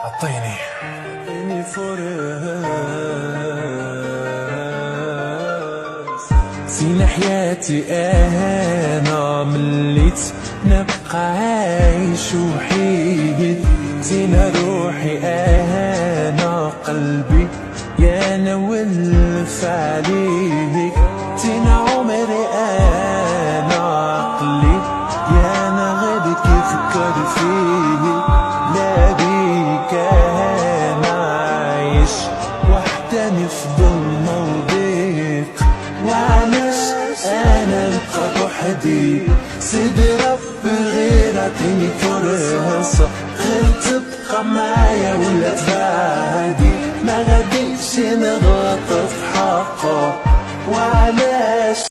عطيني فرص زين حياتي انا مليت نبقى عايش وحيد زين روحي انا قلبي يا انا ولف عليك زين عمري انا عقلي يا انا غادي كيفكر فيك لا بيك انا عايش وحداني في ظلمة وضيق وعلاش انا نبقى بوحدي سيدي ربي غير عطيني فرصة غير تبقى معايا ولا تبقى